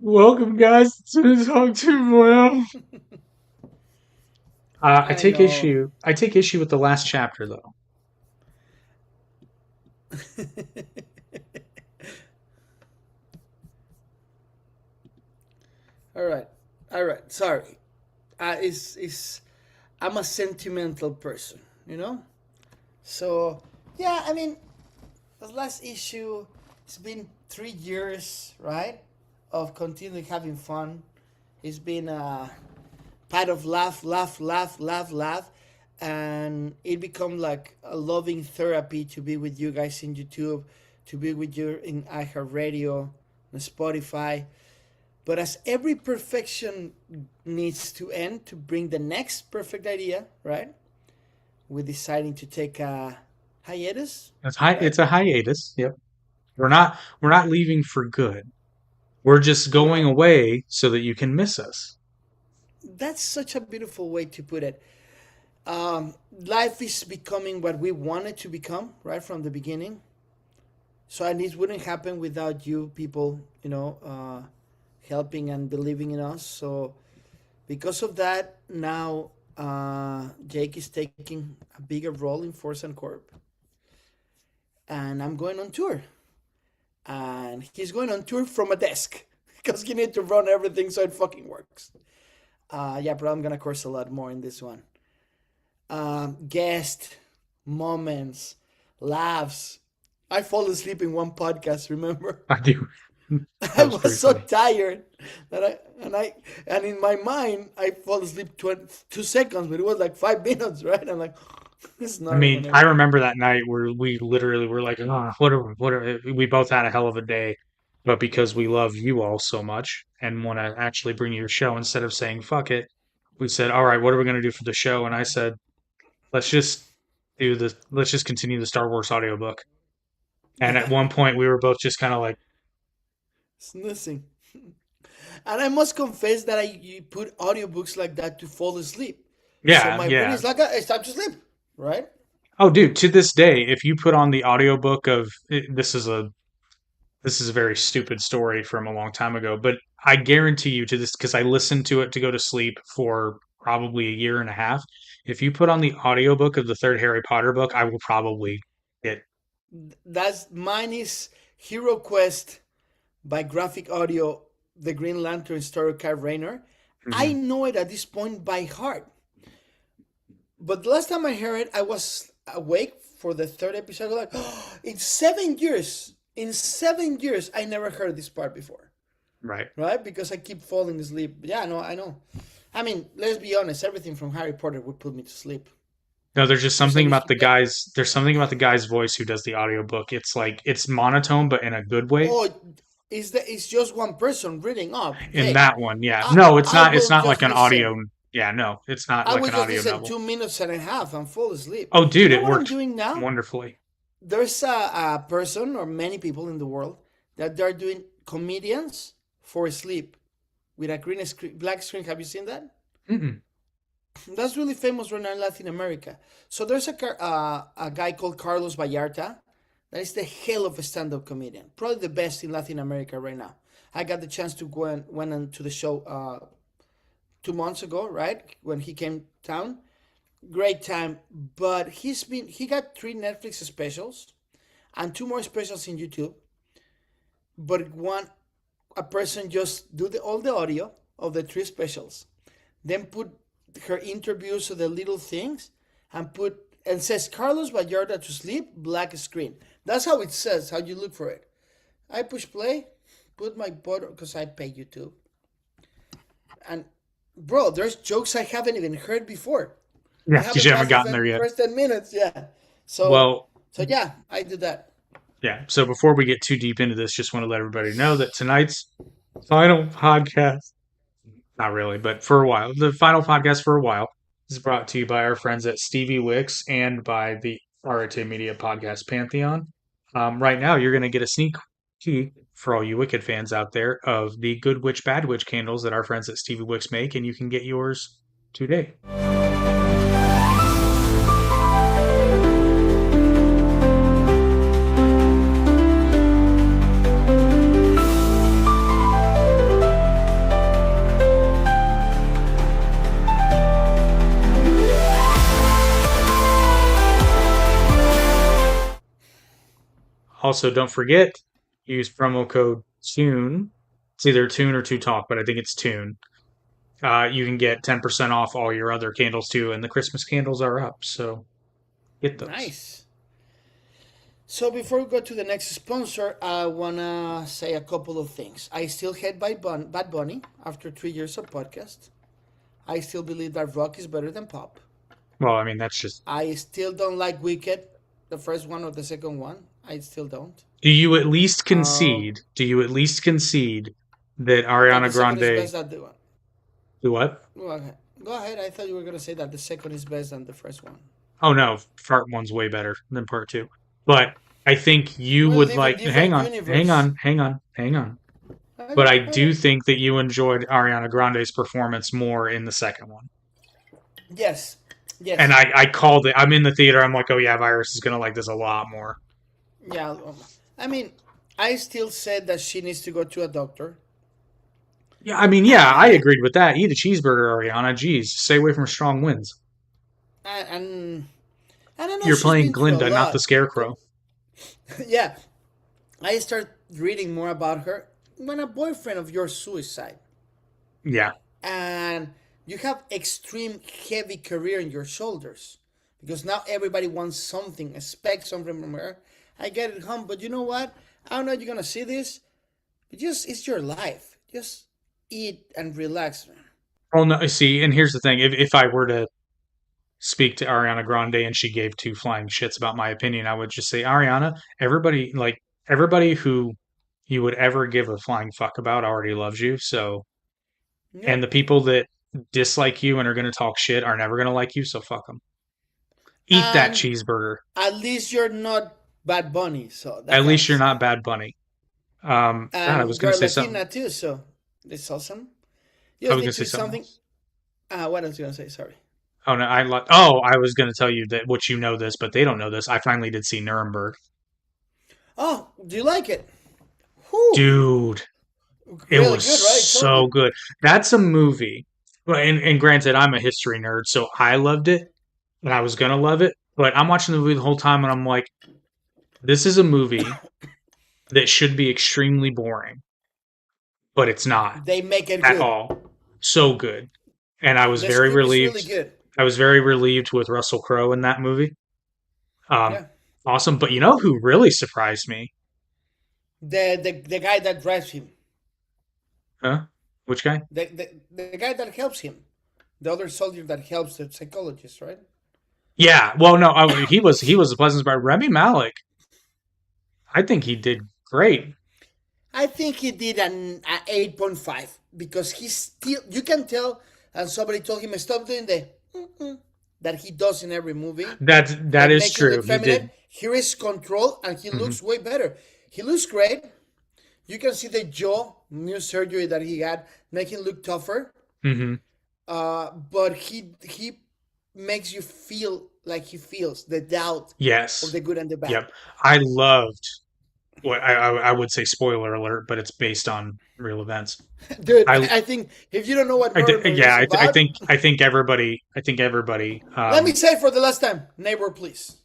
Welcome, guys, to the Talk 2.0. I I take know. issue. I take issue with the last chapter, though. All right. All right. Sorry. Is I'm a sentimental person, you know? So, yeah, I mean, the last issue, it's been 3 years, right? Of continuing having fun. It's been a part of laugh, laugh, laugh, laugh, laugh. And it become like a loving therapy to be with you guys in YouTube, to be with you in iHeartRadio, on Spotify. But as every perfection needs to end to bring the next perfect idea, right? We're deciding to take a hiatus, right? It's a hiatus. Yep. We're not leaving for good. We're just going No, away so that you can miss us. that's such a beautiful way to put it. Life is becoming what we want it to become, right from the beginning. So, and it wouldn't happen without you people, helping and believing in us. So, because of that, now Jake is taking a bigger role in Force and Corp, and I'm going on tour. And he's going on tour from a desk because he need to run everything so it fucking works. Yeah, but I'm gonna course a lot more in this one. Guest moments, laughs. I fall asleep in one podcast. Remember, I do. That I was was pretty so funny. tired that I in my mind I fall asleep 2 seconds, but it was like 5 minutes, right? I'm like, this is I not mean, gonna I work. remember that night where we literally were like, oh, we both had a hell of a day, but because we love you all so much and want to actually bring you your show, instead of saying fuck it, we said, all right, what are we going to do for the show? And I said, let's just let's just continue the Star Wars audiobook. And at Yeah, one point we were both just kind of like, snoozing. And I must confess that I you put audiobooks like that to fall asleep. So yeah, my brain yeah. is like, it's time to sleep, right? Oh, dude, to this day, if you put on the audiobook of this is a very stupid story from a long time ago, but I guarantee you to this because I listened to it to go to sleep for probably a year and a half. If you put on the audiobook of the third Harry Potter book, I will probably get. That's mine is Hero Quest by Graphic Audio, the Green Lantern story Kyle Rayner. I Mhm. know it at this point by heart. But the last time I heard it, I was awake for the third episode. I was like, oh, in 7 years, I never heard this part before, Right. right? Because I keep falling asleep. Yeah, no, I know. I mean, let's be honest. Everything from Harry Potter would put me to sleep No, there's just because I something used about to the get. guy's there's something about the guy's voice who does the audiobook. It's like it's monotone but in a good way. Oh, it's just one person reading up? In Hey, that one, yeah. I No, I it's will not like just an listen. audio. Yeah, no, it's not I like will an just audio listen novel. 2 minutes and a half and fall asleep. Oh, You dude, know it what I'm worked doing now? wonderfully. There's a person or many people in the world that they're doing comedians for sleep with a green screen, black screen. Have you seen that? Mm-mm. That's really famous right now in Latin America. So there's a guy called Carlos Vallarta that is the hell of a stand-up comedian, probably the best in Latin America right now. I got the chance to go and went into the show 2 months ago, right when he came town. Great time, but he got 3 Netflix specials and two more specials in YouTube. But one a person just do all the audio of the 3 specials, then put her interviews of the little things, and put and says Carlos Vallarta to sleep, black screen. That's how it says. How you look for it. I push play, put my button because I pay YouTube, and bro, there's jokes I haven't even heard before. Yeah, I because haven't you haven't passed the gotten there yet. first 10 minutes. Yeah, so Well, so yeah, I did that. yeah. So before we get too deep into this, just want to let everybody know that tonight's final podcast, not really, but for a while, the final podcast for a while is brought to you by our friends at Stevie Wicks and by the RTA Media Podcast Pantheon. Right now, you're going to get a sneak peek for all you Wicked fans out there of the Good Witch, Bad Witch candles that our friends at Stevie Wicks make, and you can get yours today. Also, don't forget, use promo code TUNE. It's either TUNE or TUE Talk, but I think it's TUNE. You can get 10% off all your other candles too, and the Christmas candles are up, so get those. Nice. So before we go to the next sponsor, I wanna say a couple of things. I still hate Bad Bunny after 3 years of podcast. I still believe that rock is better than pop. Well, I mean, that's just. I still don't like Wicked, the first one or the second one. I still don't. Do you at least Uh, concede? Do you at least concede that that Ariana the second is Grande. best than the one. Do what? Go ahead. Go ahead. I thought you were gonna say that the second is best than the first one. Oh no, part one's way better than part two. But I think you We would live in like. Hang different on, hang universe. on, hang on, hang on. But Okay, I okay. do think that you enjoyed Ariana Grande's performance more in the second one. Yes, And yes, I called it. I'm in the theater. I'm like, oh yeah, Virus is gonna like this a lot more. yeah. I mean, I still said that she needs to go to a doctor. Yeah, I mean, yeah, I Uh, agreed with that. Eat a cheeseburger, Ariana. Jeez, stay away from strong winds. and I don't know. You're She's playing been through a Glinda, not the lot. Scarecrow. Yeah, I started reading more about her when a boyfriend of yours suicide, Yeah, and you have extreme heavy career in your shoulders because now everybody wants something, expect something from her. I get it home, but you know what? I don't know if you're gonna see this. But just it's your life. Just eat and relax, man. well, no, see, and here's the thing: if I were to speak to Ariana Grande and she gave two flying shits about my opinion, I would just say, Ariana, everybody who you would ever give a flying fuck about already loves you. So, and Yep. the people that dislike you and are going to talk shit are never going to like you. So fuck them. Eat that And cheeseburger. at least you're not Bad Bunny, so that At least you're helps. not Bad Bunny. God, I was And going to you're say something. Latina too, so it's awesome. You I just was going need to say to something something. else. What else you gonna say? Sorry. Oh no, I like. Oh, I was going to tell you that what you know this, but they don't know this. I finally did see Nuremberg, Oh, do you like it? Whew. dude. It Really was good, right? I told so you. good. That's a movie. Well, and granted, I'm a history nerd, so I loved it, and I was gonna love it. But I'm watching the movie the whole time, and I'm like, this is a movie that should be extremely boring, but it's not They make it at good. all. So good, and I was The very script is relieved. really good. I was very relieved with Russell Crowe in that movie. Um, Yeah. awesome. But you know who really surprised me? The guy that drives him. Huh? Which guy? The guy that helps him. The other soldier that helps the psychologist, right? Yeah. Well, no, he was a pleasant surprise. Remy Malik. I think he did great. I think he did an 8.5 because he's still, you can tell, and somebody told him, stop doing the that he does in every movie, That like is make him true. look He feminine. did. Here is control, and he Hmm. looks way better. He looks great. You can see the jaw, new surgery that he had, make him look tougher. Hmm. But he makes you feel like he feels the doubt of Yes. the good and the bad. Yep. I loved what I would say spoiler alert, but it's based on real events. Dude, I, I think if you don't know what Nuremberg is I about, think everybody. let me say for the last time, neighbor, please.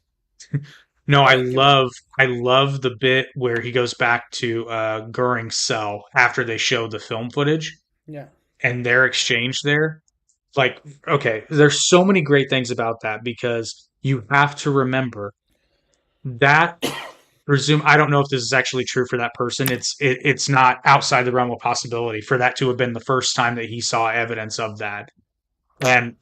No, Go ahead, keep going. I love the bit where he goes back to Goring's cell after they show the film footage Yeah. and their exchange there. Like, okay, there's so many great things about that because you have to remember that presume I don't know if this is actually true for that person. It's not outside the realm of possibility for that to have been the first time that he saw evidence of that. And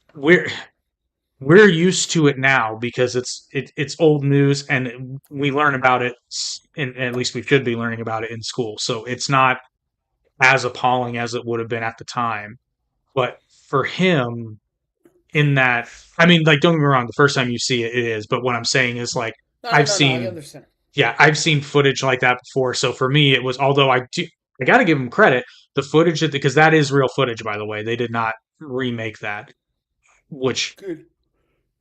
we're used to it now because it's old news and we learn about it in, at least we should be learning about it in school. So it's not as appalling as it would have been at the time. But for him in that I mean like don't get me wrong, the first time you see it is, but what I'm saying is like No, no, I've no, no. I seen understand. yeah, I've seen footage like that before. So for me, it was although I got to give them credit, the footage that because that is real footage, by the way. They did not remake that, which Good.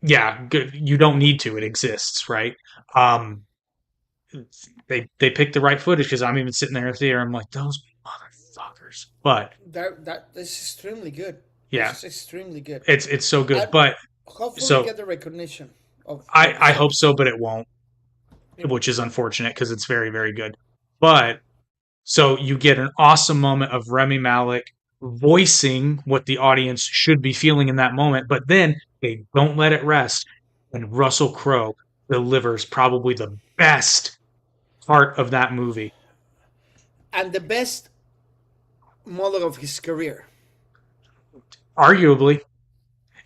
yeah, good. You don't need to. It exists, right? Um, they picked the right footage because I'm even sitting there in the theater. I'm like those motherfuckers. But That is extremely good. yeah, This is extremely good. it's so good. And But hopefully so get the recognition of the I hope films. so, but it won't. which is unfortunate because it's very, very good. But so you get an awesome moment of Remy Malik voicing what the audience should be feeling in that moment, but then they don't let it rest. And Russell Crowe delivers probably the best part of that movie. And the best monologue of his career. Arguably,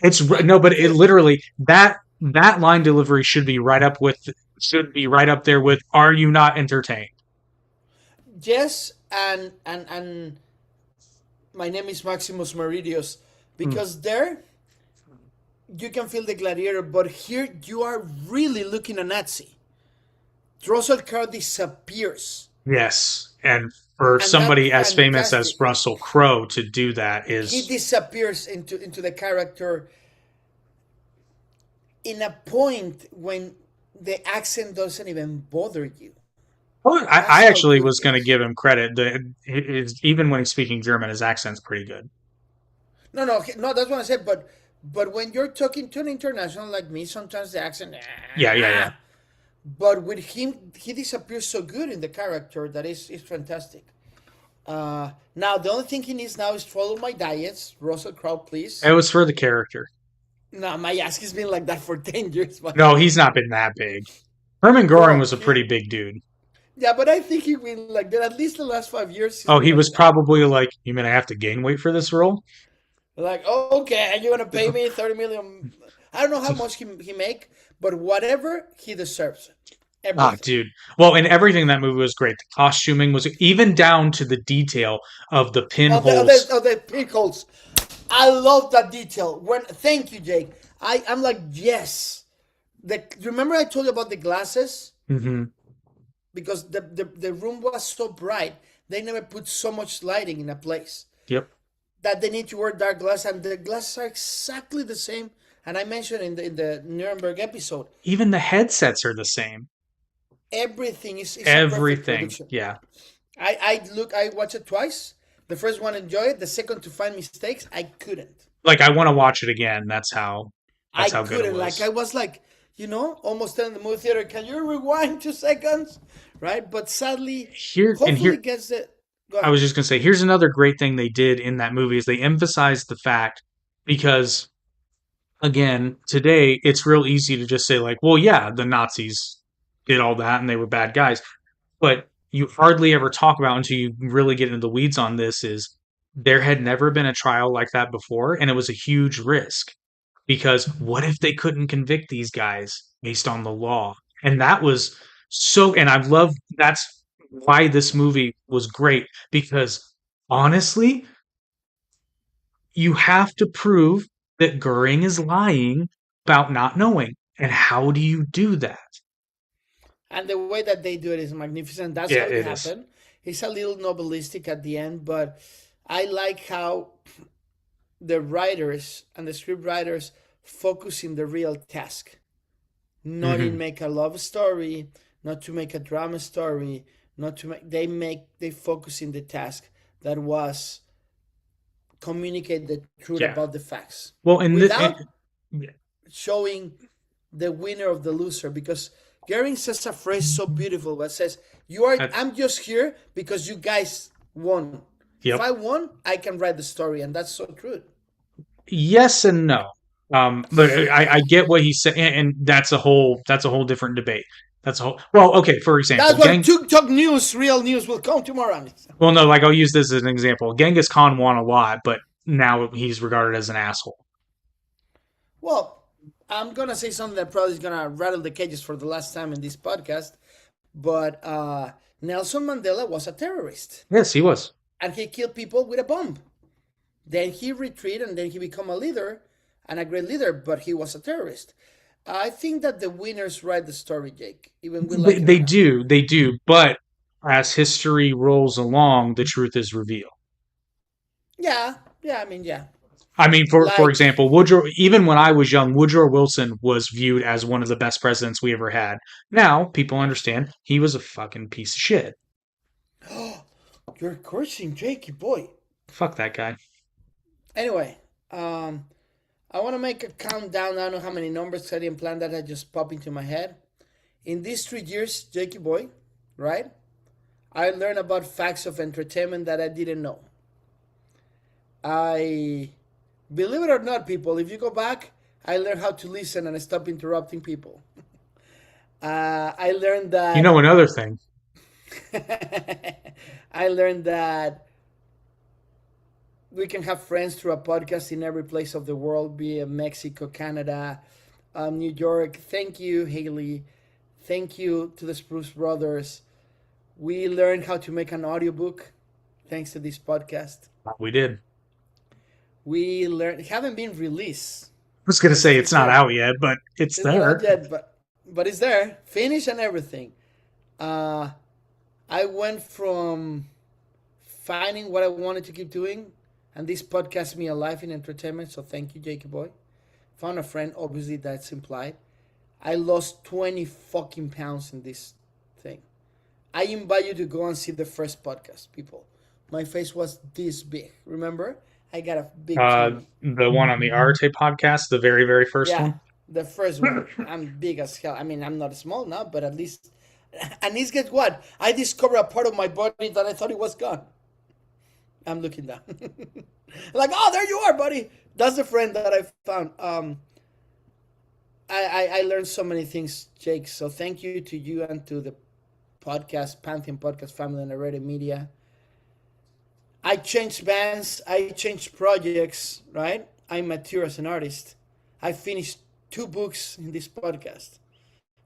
it's Like no, but it the literally that line delivery should be right up there with "Are you not entertained?" yes, and my name is Maximus Meridius, Mm. because there you can feel the gladiator, but here you are really looking at Nazi. Russell Crowe disappears, Yes, and for and that's somebody as famous as fantastic. Russell Crowe to do that He is disappears into the character in a point when the accent doesn't even bother you. well, That's I how actually good was it going to is. give him credit. Even when he's speaking German, his accent's pretty good. No, no, no. That's what I said. But when you're talking to an international like me, sometimes the accent. Yeah, yeah, yeah. But with him, he disappears so good in the character that is fantastic. Now the only thing he needs now is follow my diets, Russell Crowe, It please. was for the character. No, my ass has been like that for 10 years, by the No, way, he's not been that big. Herman Goring bro. was a He pretty big dude. Yeah, but I think he been like that at least the last 5 years. He's Oh, been he was like that. probably like, "You mean I have to gain weight for this role?" Like, oh, okay, you're gonna pay me 30 million. I don't know how much he make, but whatever he deserves, Ah, everything. dude. Well, and everything in that movie was great. The costuming was even down to the detail of the pinholes. Oh, the pickles. I love that detail. Thank you, Jake. I'm like, yes. Remember I told you about the glasses, Hmm. because the room was so bright. They never put so much lighting in a place Yep. that they need to wear dark glasses, and the glasses are exactly the same. And I mentioned in the Nuremberg episode, Even the headsets are the same. everything is a perfect Everything. production. Yeah. I watched it twice. The first one enjoy it. The second to find mistakes, I couldn't. Like I want to watch it again. I That's how good it couldn't. Like was. I was like, almost telling the movie theater, "Can you rewind 2 seconds?" Right? But sadly, Here hopefully gets the. Go I ahead. was just going to say here's another great thing they did in that movie is they emphasized the fact because again, today it's real easy to just say like, well, yeah, the Nazis did all that and they were bad guys. But you hardly ever talk about until you really get into the weeds on this is there had never been a trial like that before and it was a huge risk because what if they couldn't convict these guys based on the law? And that was and I love that's why this movie was great because honestly, you have to prove that Goering is lying about not knowing. And how do you do that? And the way that they do it is magnificent. That's Yeah, how it it is. happened. It's a little novelistic at the end, but I like how the writers and the script writers focus in the real task, not in Hmm. make a love story, not to make a drama story, not to they focus in the task that was communicate the truth Yeah. about the facts Well, without yeah. showing the winner of the loser, because Gering says a phrase so beautiful that says, That, I'm just here because you guys won. If yep. I won, I can write the story, and that's so true. Yes and no. But I get what he's saying, and that's a whole different debate. That's a whole. Well, okay. For That's example, where TikTok news, real news, will come tomorrow. Well, no, like I'll use this as an example. Genghis Khan won a lot, but now he's regarded as an asshole. Well, I'm gonna say something that probably is gonna rattle the cages for the last time in this podcast, but Nelson Mandela was a terrorist, Yes, he was. and he killed people with a bomb. Then he retreated, and then he became a leader and a great leader, but he was a terrorist. I think that the winners write the story, Jake, even we like it or They not. do, they do. But as history rolls along, the truth is revealed. Yeah, yeah, I mean, yeah. I mean, for Like, example, Woodrow. Even when I was young, Woodrow Wilson was viewed as one of the best presidents we ever had. Now people understand he was a fucking piece of shit. you're cursing, Jakey boy. Fuck that guy. Anyway, I want to make a countdown. I don't know how many numbers I didn't plan that. I just pop into my head. In these 3 years, Jakey boy, right? I learned about facts of entertainment that I didn't know. I believe it or not, people, if you go back, I learned how to listen and stop interrupting people. I learned You know that another thing. I learned that we can have friends through a podcast in every place of the world, be it Mexico, Canada, New York. Thank you, Haley. Thank you to the Spruce Brothers. We learned how to make an audiobook thanks to this podcast. We did. We learned, it haven't been released. I was gonna say it's It's not there. out yet, but it's It's not there. yet, but it's there, finished and everything. Uh, I went from finding what I wanted to keep doing, and this podcast me alive in entertainment. So thank you, Jakey boy. Found a friend, obviously that's implied. I lost 20 fucking pounds in this thing. I invite you to go and see the first podcast, people. My face was this big. Remember? I got a big tummy. The one on the Arte podcast, the very, very first Yeah, one. the first one. I'm big as hell. I mean, I'm not small now, but at least. And this, guess what? I discovered a part of my body that I thought it was gone. I'm looking down. Like, oh, there you are, buddy. That's the friend that I found. I learned so many things, Jake. So thank you to you and to the podcast, Pantheon Podcast Family and Already Media. I changed bands, I changed projects, right? I mature as an artist. I finished 2 books in this podcast.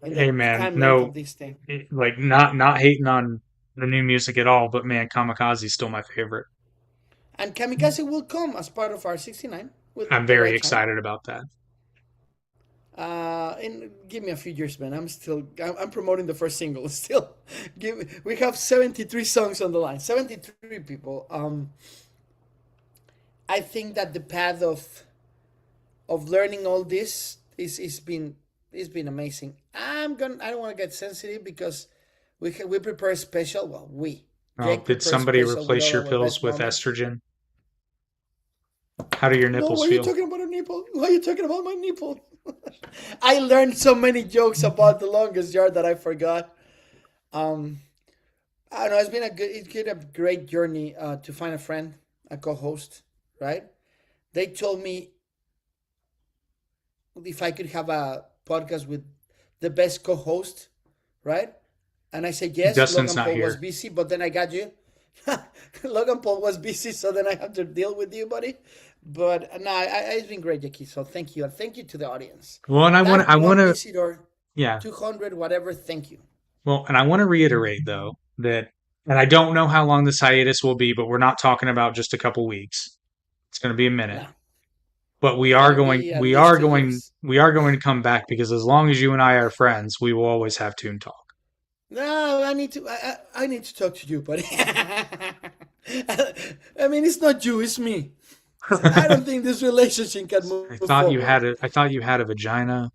In the Hey man, time length no, of this thing. like not hating on the new music at all, but man, Kamikaze's still my favorite. And Kamikaze will come as part of our 69 with I'm the very right time. excited about that. And give me a few years, man. I'm promoting the first single. Still, we have 73 songs on the line. 73 people. I think that the path of learning all this is been it's been amazing. I don't want to get sensitive because we prepare a special. Well, Oh, Jake did prepares somebody special with replace your all our pills best with moments. estrogen? How do your No, nipples why are you feel? talking about a nipple? Why are you talking about my nipple? I learned so many jokes about the longest yard that I forgot. Um, I don't know. It's been a great journey to find a friend, a co-host, right? They told me if I could have a podcast with the best co-host, right? And I said yes. Dustin's Logan not Paul was here. busy, but then I got you. Logan Paul was busy, so then I have to deal with you, buddy. But no, it's been great, Jackie. So thank you, and thank you to the audience. Well, and I That want one to, visitor, yeah. 200, whatever. Thank you. Well, and I want to reiterate though that, and I don't know how long this hiatus will be, but we're not talking about just a couple weeks. It's going to be a minute, No, but it's gonna be at least 2 years. we are going to come back because as long as you and I are friends, we will always have Toon Talk. No, I need to talk to you, buddy. I mean, it's not you, it's me. I don't think this relationship can move forward. I thought you had a vagina.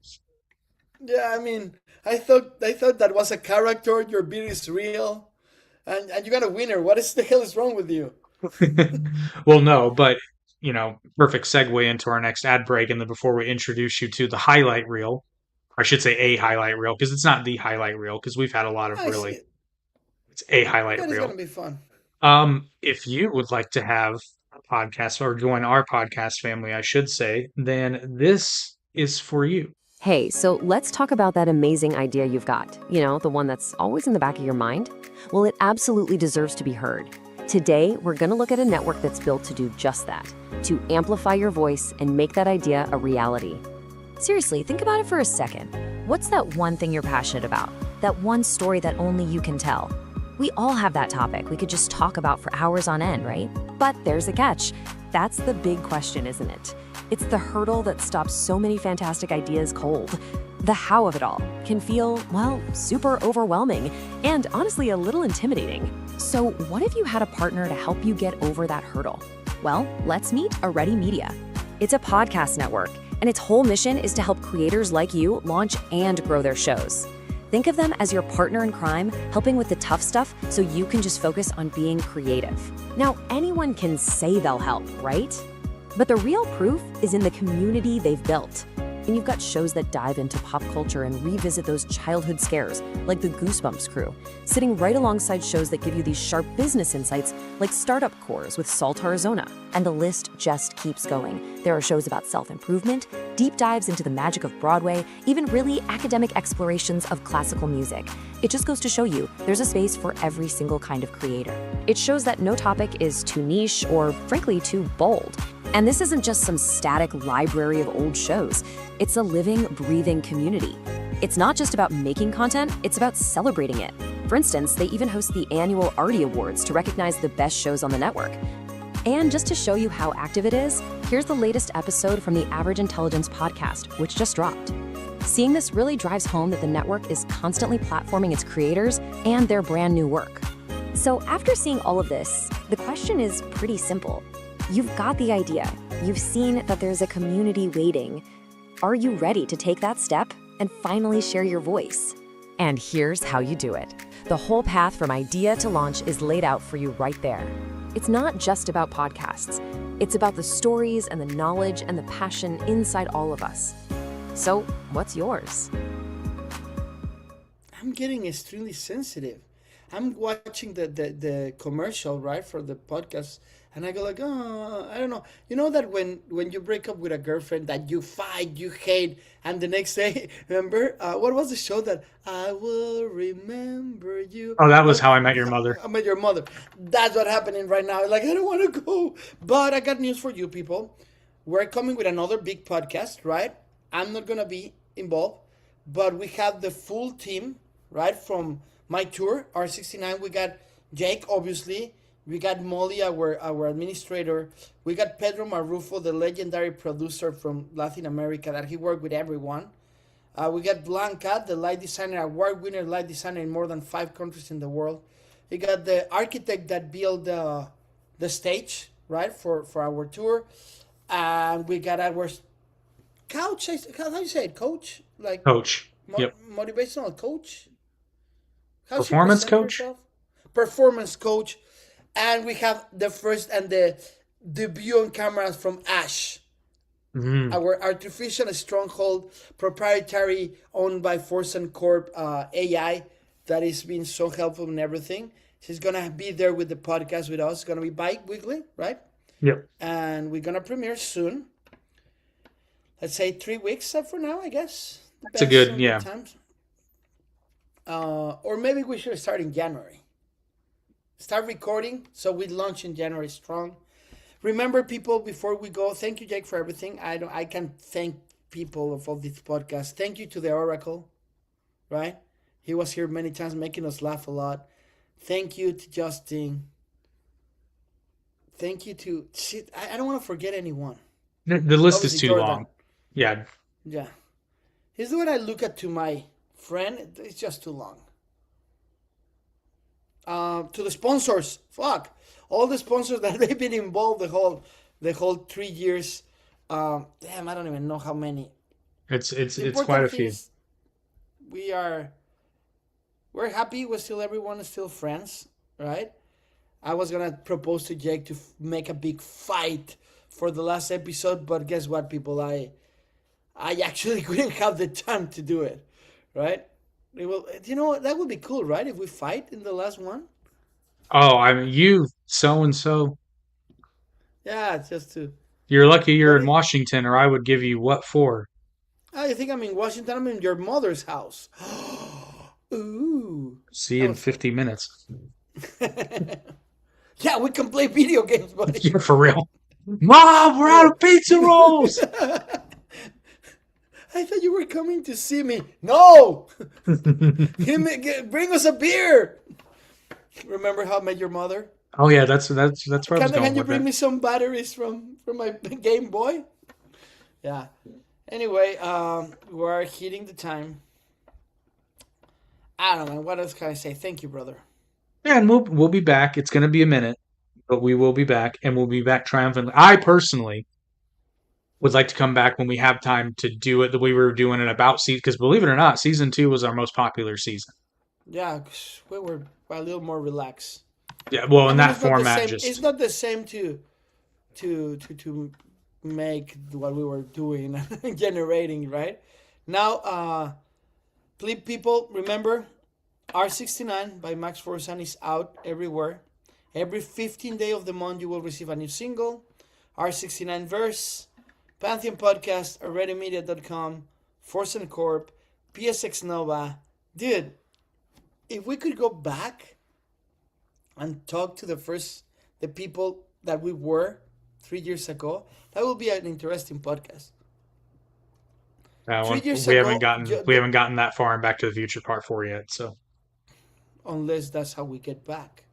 Yeah, I mean, I thought that was a character. Your beard is real, and you got a winner. What is the hell is wrong with you? Well, no, but perfect segue into our next ad break. And then before we introduce you to the highlight reel, I should say a highlight reel because it's not the highlight reel because we've had a lot of I see really, it, it's a highlight but it's reel. gonna be fun. If you would like to have a podcast or join our podcast family, I should say, then this is for you. Hey, so let's talk about that amazing idea you've got. You know, the one that's always in the back of your mind? Well, it absolutely deserves to be heard. Today, we're going to look at a network that's built to do just that, to amplify your voice and make that idea a reality. Seriously, think about it for a second. What's that one thing you're passionate about? That one story that only you can tell? We all have that topic we could just talk about for hours on end, right? But there's a catch. That's the big question, isn't it? It's the hurdle that stops so many fantastic ideas cold. The how of it all can feel, well, super overwhelming and honestly a little intimidating. So what if you had a partner to help you get over that hurdle? Well, let's meet Already Media. It's a podcast network, and its whole mission is to help creators like you launch and grow their shows. Think of them as your partner in crime, helping with the tough stuff so you can just focus on being creative. Now, anyone can say they'll help, right? But the real proof is in the community they've built. And you've got shows that dive into pop culture and revisit those childhood scares, like the Goosebumps crew, sitting right alongside shows that give you these sharp business insights, like Startup Cores with Salt, Arizona. And the list just keeps going. There are shows about self-improvement, deep dives into the magic of Broadway, even really academic explorations of classical music. It just goes to show you there's a space for every single kind of creator. It shows that no topic is too niche or, frankly, too bold. And this isn't just some static library of old shows. It's a living, breathing community. It's not just about making content, it's about celebrating it. For instance, they even host the annual Artie Awards to recognize the best shows on the network. And just to show you how active it is, here's the latest episode from the Average Intelligence podcast, which just dropped. Seeing this really drives home that the network is constantly platforming its creators and their brand new work. So after seeing all of this, the question is pretty simple. You've got the idea. You've seen that there's a community waiting. Are you ready to take that step and finally share your voice? And here's how you do it. The whole path from idea to launch is laid out for you right there. It's not just about podcasts. It's about the stories and the knowledge and the passion inside all of us. So, what's yours? I'm getting extremely sensitive. I'm watching the commercial, right, for the podcast, and I go like, oh, I don't know. You know that when you break up with a girlfriend that you fight, you hate, and the next day, remember, what was the show that I will remember you? Oh, that was How I Met Your Mother. I met your mother. That's what's happening right now. Like, I don't want to go. But I got news for you people. We're coming with another big podcast, right? I'm not going to be involved, but we have the full team, right, from my tour, R69. We got Jake, obviously. We got Molly, our administrator. We got Pedro Marrufo, the legendary producer from Latin America that he worked with everyone. We got Blanca, the light designer, award-winner light designer in more than 5 countries in the world. We got the architect that built the stage, right, for our tour. And we got our couch, how do you say it, coach? Like Coach. Yep. Motivational coach? How she Performance present coach? herself? Performance coach. And we have the first and the debut on cameras from Ash, our artificial stronghold, proprietary, owned by Force and Corp AI that is being so helpful in everything. She's going to be there with the podcast with us. It's going to be bi-weekly, right? Yep. And we're going to premiere soon. Let's say 3 weeks for now, I guess. It's a good, yeah. Times. Or maybe we should start in January. Start recording so we launch in January strong. Remember, people, before we go, thank you, Jake, for everything. I can thank people of all this podcast. Thank you to the Oracle, right? He was here many times making us laugh a lot. Thank you to Justin. Thank you to... Shit, I don't want to forget anyone. The list Obviously, is too Jordan. long. Yeah. Yeah. Here's the way I look at to my friend. It's just too long. To the sponsors, fuck, all the sponsors that they've been involved the whole 3 years. Damn, I don't even know how many. It's Important quite a thing few. is we're happy. Everyone is still friends, right? I was gonna propose to Jake to make a big fight for the last episode, but guess what, people? I actually couldn't have the time to do it, right? That would be cool, right? If we fight in the last one. Oh, I mean, you so and so. Yeah, just to. You're lucky you're But in Washington, or I would give you what for? I think I'm in Washington. I'm in your mother's house. Ooh. See you That in was 50 minutes. Yeah, we can play video games, buddy. Yeah, for real. Mom, we're out of pizza rolls. I thought you were coming to see me. No! Bring us a beer! Remember How I Met Your Mother? Oh yeah, that's where I was going Can you with bring that. me some batteries from my Game Boy? Yeah. Anyway, we're hitting the time. I don't know. What else can I say? Thank you, brother. Yeah, and we'll be back. It's going to be a minute, but we will be back, and we'll be back triumphantly. I personally would like to come back when we have time to do it the way we were doing it about season. Because believe it or not, season 2 was our most popular season. Yeah, 'cause we were a little more relaxed. Yeah, well, I in mean, that it's not the format, same. just It's not the same to make what we were doing and generating, right? Now, please, people, remember, R69 by Max Forsan is out everywhere. Every 15th day of the month, you will receive a new single. R69 Verse, Pantheon Podcast, AlreadyMedia.com, Forsan Corp, PSX Nova. Dude, if we could go back and talk to the people that we were 3 years ago, that would be an interesting podcast. We haven't gotten that far in Back to the Future Part 4 yet, so unless that's how we get back.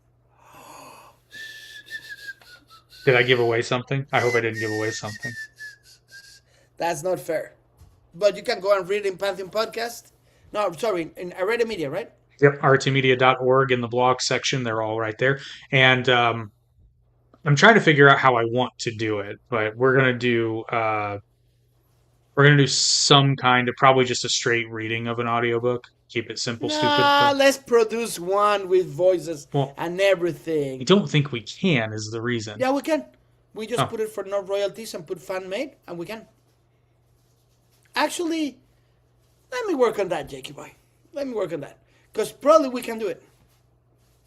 did I give away something? I hope I didn't give away something. That's not fair. But you can go and read in Pantheon Podcast. No, sorry, in Already Media, right? Yep, rtmedia.org in the blog section. They're all right there. And I'm trying to figure out how I want to do it, but we're gonna do some kind of probably just a straight reading of an audiobook. Keep it simple, stupid. But, Let's produce one with voices and everything. I don't think we can, is the reason. Yeah, we can. We just put it for no royalties and put fan made, and we can. Actually, let me work on that, Jakey boy. Let me work on that. Because probably we can do it.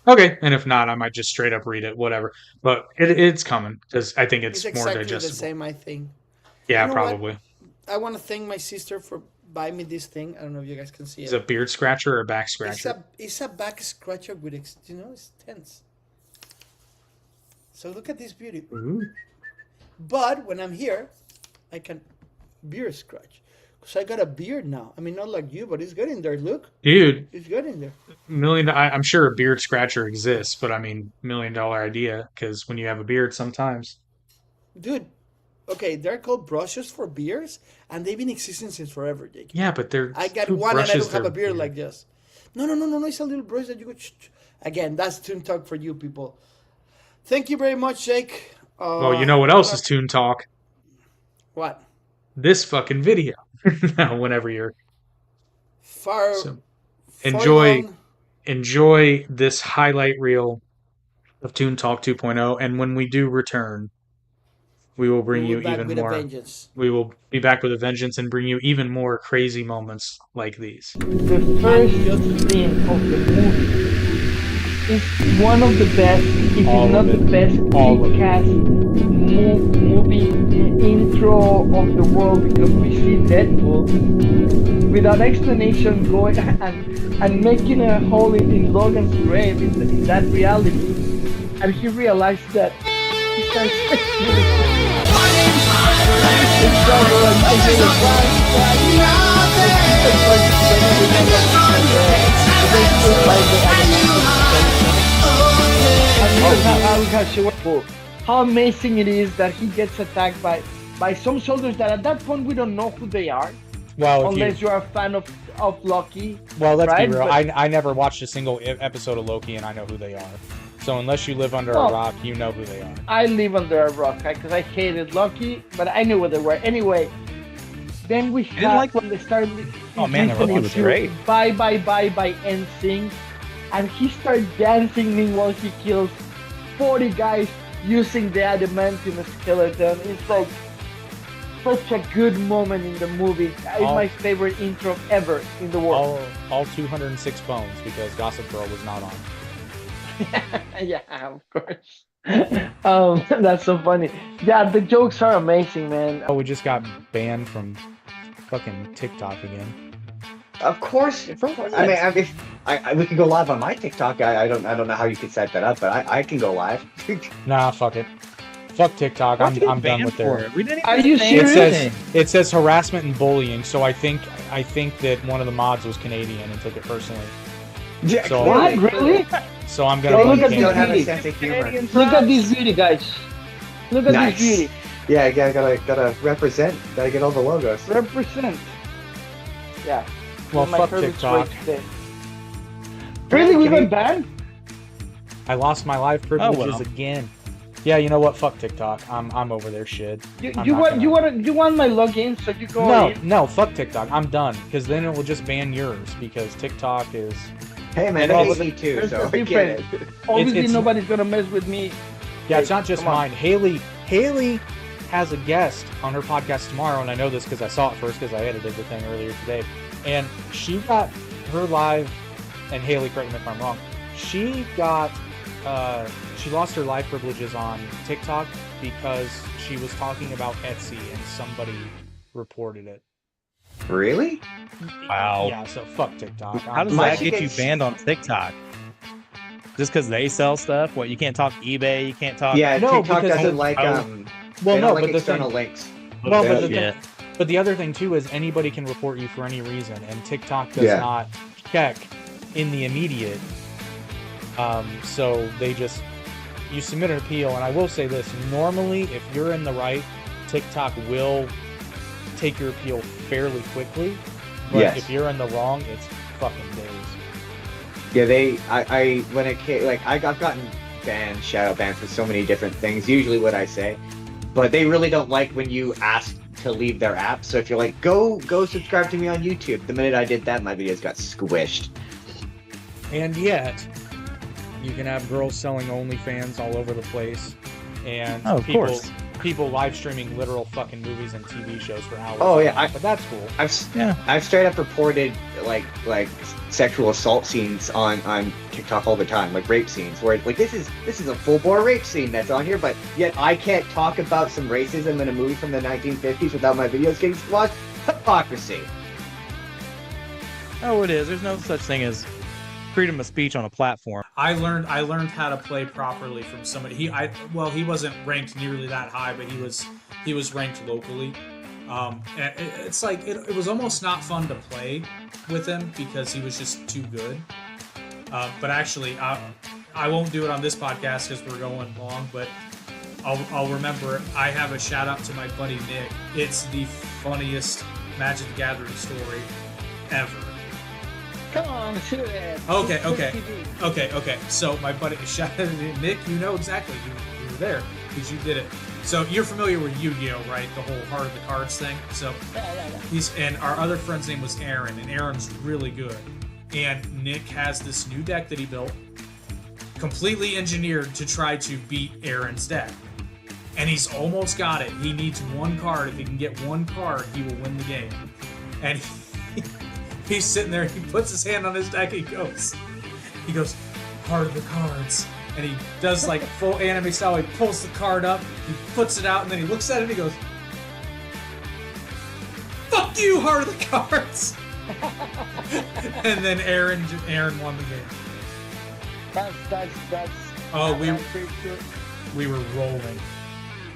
Okay, and if not, I might just straight up read it, whatever. But it's coming, because I think it's more exactly digestible. The same, I think. Yeah, you know probably. What? I want to thank my sister for buying me this thing. I don't know if you guys can see it. Is it a beard scratcher or a back scratcher? It's a back scratcher with, it's tense. So look at this beauty. Ooh. But when I'm here, I can beard scratch. Because I got a beard now. I mean, not like you, but it's good in there. Look. Dude. It's good in there. I'm sure a beard scratcher exists, but I mean, $1 million idea, because when you have a beard, sometimes. Dude. Okay, they're called brushes for beards, and they've been existing since forever, Jake. Yeah, but they're. I got one, and I don't have a beard like this. No. It's a little brush that you could. Again, that's Toon Talk for you people. Thank you very much, Jake. Well, you know what else is Toon Talk? What? This fucking video. Whenever you're. Enjoy this highlight reel of Toon Talk 2.0, and when we do return, we will bring you even more. We will be back with a vengeance and bring you even more crazy moments like these. The first scene of the movie is one of the best, if not the best, kick-ass movie intro of the world, because we see Deadpool without explanation going and making a hole in Logan's grave in that reality, and he realized that he starts how amazing it is that he gets attacked by some soldiers that at that point we don't know who they are. Well, unless you're a fan of Loki. Well, let's right? be real. I never watched a single episode of Loki, and I know who they are. So unless you live under a rock, you know who they are. I live under a rock because I hated Loki, but I knew what they were. Anyway, then we had when they started. Oh man, the Loki was great. Bye NSYNC, and he started dancing. Meanwhile, he kills 40 guys using the adamantium skeleton. It's like such a good moment in the movie. It's my favorite intro ever in the world. All 206 bones because Gossip Girl was not on. Yeah, of course. That's so funny. Yeah, the jokes are amazing, man. Oh, we just got banned from fucking TikTok again. Of course. I mean, we can go live on my TikTok. I don't know how you could set that up, but I can go live. Nah, fuck it. Fuck TikTok. I'm done with their. Are you serious? It says harassment and bullying. So I think that one of the mods was Canadian and took it personally. Yeah, so, what? Really? So I'm gonna. Look at this beauty. Have a sense of humor. Look at this beauty, guys. Look at this beauty. Yeah, gotta represent. Gotta get all the logos. Represent. Yeah. Well, fuck TikTok. Really, we went banned? I lost my live privileges again. Yeah, you know what? Fuck TikTok. I'm over their shit. You want my login so you go in? No, fuck TikTok. I'm done because then it will just ban yours because TikTok is. Hey man, that's me too. So I get it. Obviously, nobody's gonna mess with me. Yeah, it's not just mine. Haley has a guest on her podcast tomorrow, and I know this because I saw it first because I edited the thing earlier today. And she got her live, and Haley, correct me if I'm wrong, she lost her live privileges on TikTok because she was talking about Etsy and somebody reported it. Really? Wow. Yeah, so fuck TikTok. How does that get you banned on TikTok? Just because they sell stuff? What, you can't talk eBay, you can't talk... Yeah, No, TikTok because- doesn't like, well, they no, don't like but the external thing, links. well, but the Yeah. thing, but the other thing too is anybody can report you for any reason, and TikTok does not check in the immediate. So you submit an appeal, and I will say this: normally, if you're in the right, TikTok will take your appeal fairly quickly. But if you're in the wrong, it's fucking days. Yeah, when it came, like, I've gotten banned, shadow banned for so many different things, usually what I say, but they really don't like when you ask to leave their app. So if you're like, go subscribe to me on YouTube, the minute I did that, my videos got squished. And yet, you can have girls selling OnlyFans all over the place, and people live streaming literal fucking movies and TV shows for hours. Oh yeah, but that's cool. I've straight up reported like sexual assault scenes on TikTok all the time, like rape scenes, where like this is a full bore rape scene that's on here, but yet I can't talk about some racism in a movie from the 1950s without my videos getting squashed. Hypocrisy. Oh, it is. There's no such thing as freedom of speech on a platform. I learned how to play properly from somebody. He wasn't ranked nearly that high, but he was ranked locally. It's like it was almost not fun to play with him because he was just too good. But actually, I won't do it on this podcast because we're going long. But I'll remember. I have a shout out to my buddy Nick. It's the funniest Magic the Gathering story ever. Come on, shoot it. Okay. So my buddy, Nick, you know exactly. You were there because you did it. So you're familiar with Yu-Gi-Oh, right? The whole Heart of the Cards thing. So and our other friend's name was Aaron, and Aaron's really good. And Nick has this new deck that he built, completely engineered to try to beat Aaron's deck. And he's almost got it. He needs one card. If he can get one card, he will win the game. And he's sitting there, he puts his hand on his deck, he goes, Heart of the Cards. And he does like full anime style, he pulls the card up, he puts it out, and then he looks at it and he goes, fuck you, Heart of the Cards! And then Aaron won the game. That's Oh, we were rolling.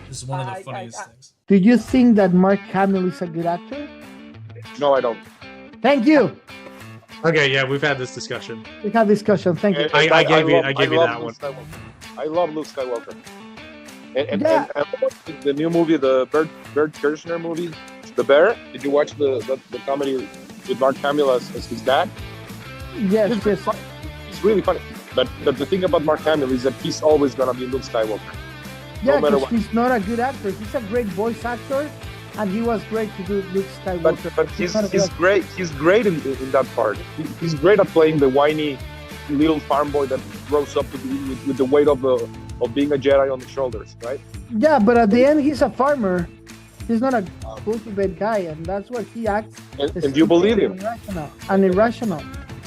This is one of the funniest things. Do you think that Mark Hamill is a good actor? No, I don't. Thank you. Okay, yeah, we've had this discussion. We had discussion. Thank you. I gave you that one. I love Luke Skywalker. And the new movie, the Bert Kirshner movie, The Bear. Did you watch the comedy with Mark Hamill as his dad? Yes. He's really funny. But the thing about Mark Hamill is that he's always gonna be Luke Skywalker. Yeah, no matter because what. he's not a good actor. He's a great voice actor, and he was great to do Luke Skywalker. But he's great. He's great in that part. He's great at playing the whiny little farm boy that grows up to be with the weight of being a Jedi on the shoulders, right? Yeah, but at the end, he's a farmer. He's not a cultivated guy, and that's what he acts. And you believe him. Irrational.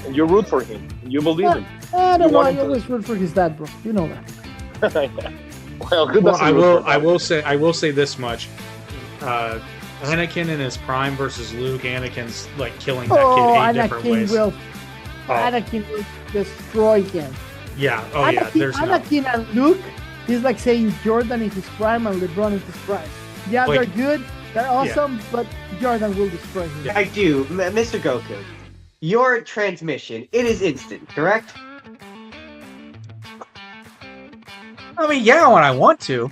And you root for him. And you believe him. I don't know. I always root for his dad, bro. You know that. I will say this much. Anakin in his prime versus Luke. Anakin's like killing that kid 8 different ways. Anakin will destroy him. Yeah. Oh Anakin, yeah. There's Anakin and Luke is like saying Jordan in his prime and LeBron in his prime. Yeah, they're good. They're awesome, but Jordan will destroy him. I do, Mr. Goku. Your transmission, it is instant, correct? I mean, yeah, when I want to.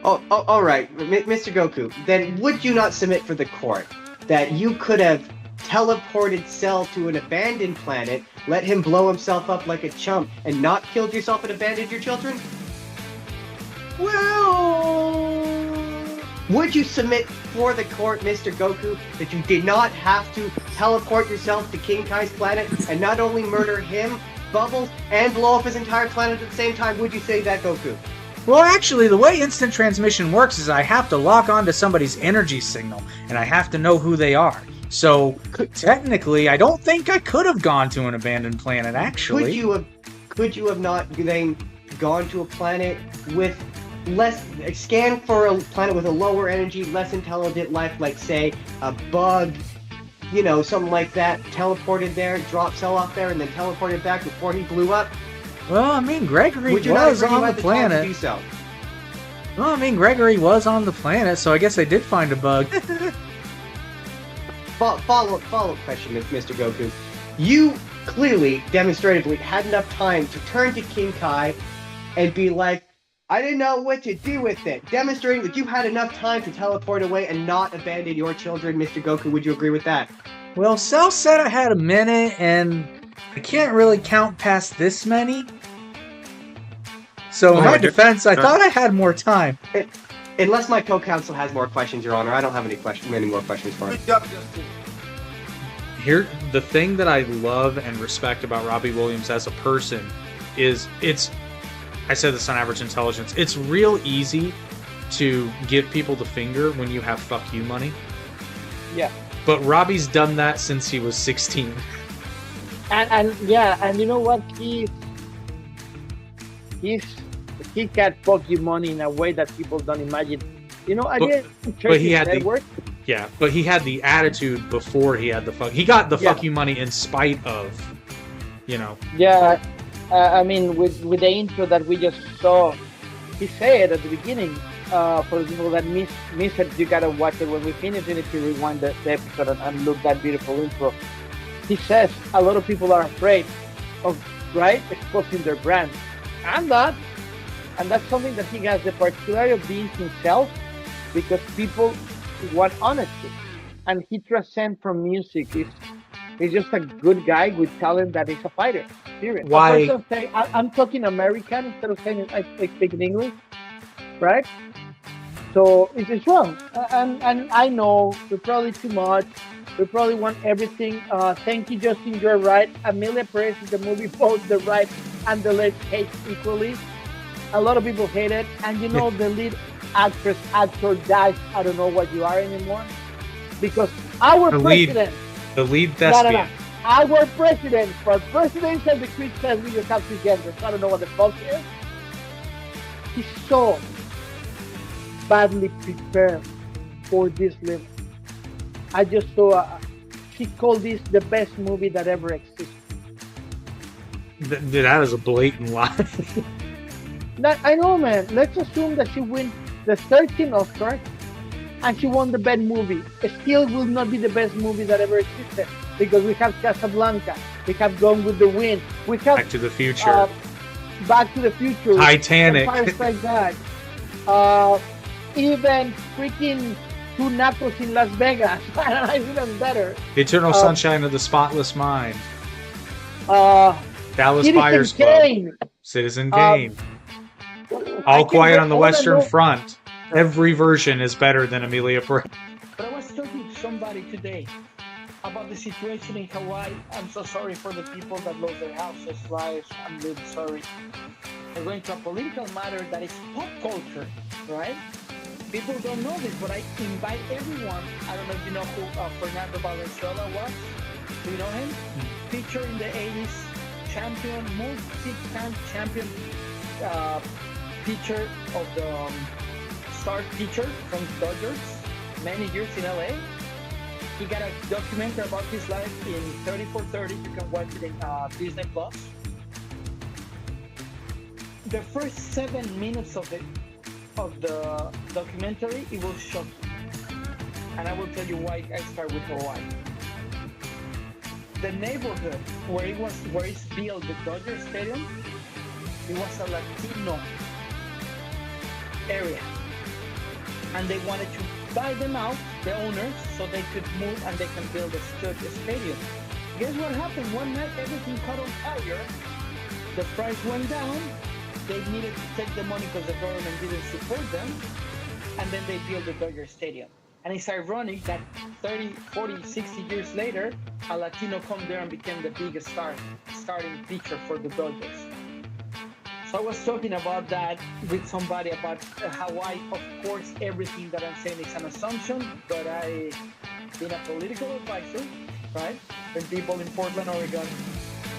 Oh, all right, Mr. Goku. Then would you not submit for the court that you could have teleported Cell to an abandoned planet, let him blow himself up like a chump, and not killed yourself and abandoned your children? Well, would you submit for the court, Mr. Goku, that you did not have to teleport yourself to King Kai's planet and not only murder him, Bubbles, and blow up his entire planet at the same time? Would you say that, Goku? Well, actually, the way instant transmission works is I have to lock onto somebody's energy signal, and I have to know who they are. So, technically, I don't think I could have gone to an abandoned planet, actually. Could you have not then gone to a planet with less, scan for a planet with a lower energy, less intelligent life, like, say, a bug, you know, something like that, teleported there, dropped Cell off there, and then teleported back before he blew up? Well, I mean, Gregory was on the planet. Well, I mean, Gregory was on the planet, so I guess they did find a bug. Follow-up question, Mr. Goku. You clearly, demonstratively, had enough time to turn to King Kai and be like, I didn't know what to do with it. Demonstrating that you had enough time to teleport away and not abandon your children, Mr. Goku. Would you agree with that? Well, Cell said I had a minute, and I can't really count past this many. So in my defense, I thought I had more time. Unless my co-counsel has more questions, Your Honor, I don't have any more questions for him. Here, the thing that I love and respect about Robbie Williams as a person is I said this on Average Intelligence, it's real easy to give people the finger when you have fuck you money. Yeah. But Robbie's done that since he was 16. And you know what? He can fuck you money in a way that people don't imagine. You know, I didn't check his network. Yeah, but he had the attitude before he had the fuck. He got the fuck you money in spite of, you know. Yeah, I mean, with the intro that we just saw, he said at the beginning, for the people that miss it, you gotta watch it when we finish it. If you rewind the episode and look that beautiful intro, he says a lot of people are afraid of exposing their brand. I'm not. And that's something that he has the particularity of being himself, because people want honesty. And he transcends from music. He's just a good guy with talent that is a fighter. Period. Why? I'm talking American instead of saying I speak in English, right? So it's wrong. And I know we're probably too much. We probably want everything. Thank you, Justin. You're right. Amelia Perez is the movie both the right and the left hate equally. A lot of people hate it, and you know the lead actor dies. I don't know what you are anymore, because our president, the lead thespian, no. Our president for presidential decree says we just have two genders. I don't know what the fuck is. He's so badly prepared for this level. I just saw he called this the best movie that ever existed. That is a blatant lie. I know, man. Let's assume that she wins the 13th Oscar and she won the best movie. It still will not be the best movie that ever existed, because we have Casablanca, we have Gone with the Wind, we have Back to the Future, Titanic, like that. Even freaking Two Knuckles in Las Vegas. It's even better. The Eternal Sunshine of the Spotless Mind. Dallas Citizen Buyers Kane. Club. Citizen Kane. All Quiet on the Western Front. Every version is better than Amelia Perez. But I was talking to somebody today about the situation in Hawaii. I'm so sorry for the people that lost their houses, lives. I'm really sorry. We're going to a political matter that is pop culture, right? People don't know this, but I invite everyone. I don't know if you know who Fernando Valenzuela was. Do you know him? Pitcher in the 80s, champion, multi-time champion pitcher of the star pitcher from Dodgers, many years in LA. He got a documentary about his life in 30 for 30. You can watch it in Disney Plus. The first 7 minutes of the documentary, it will shock you. And I will tell you why I start with Hawaii. The neighborhood where it's built, the Dodger Stadium, it was a Latino area. And they wanted to buy them out, the owners, so they could move and they can build a stadium. Guess what happened? One night, everything caught on fire. The price went down. They needed to take the money because the government didn't support them. And then they built the Dodger Stadium. And it's ironic that 30, 40, 60 years later, a Latino come there and became the biggest starting pitcher for the Dodgers. So I was talking about that with somebody about Hawaii. Of course, everything that I'm saying is an assumption, but I've been a political advisor, right? When people in Portland, Oregon,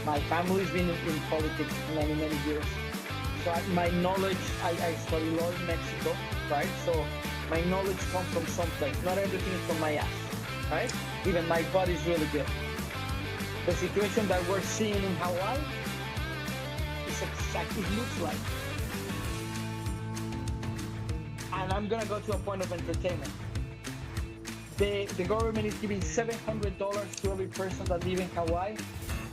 my family's been in politics many, many years. So my knowledge, I study law in Mexico, right? So my knowledge comes from someplace. Not everything is from my ass, right? Even my body's really good. The situation that we're seeing in Hawaii is exactly, it looks like. And I'm gonna go to a point of entertainment. The government is giving $700 to every person that lives in Hawaii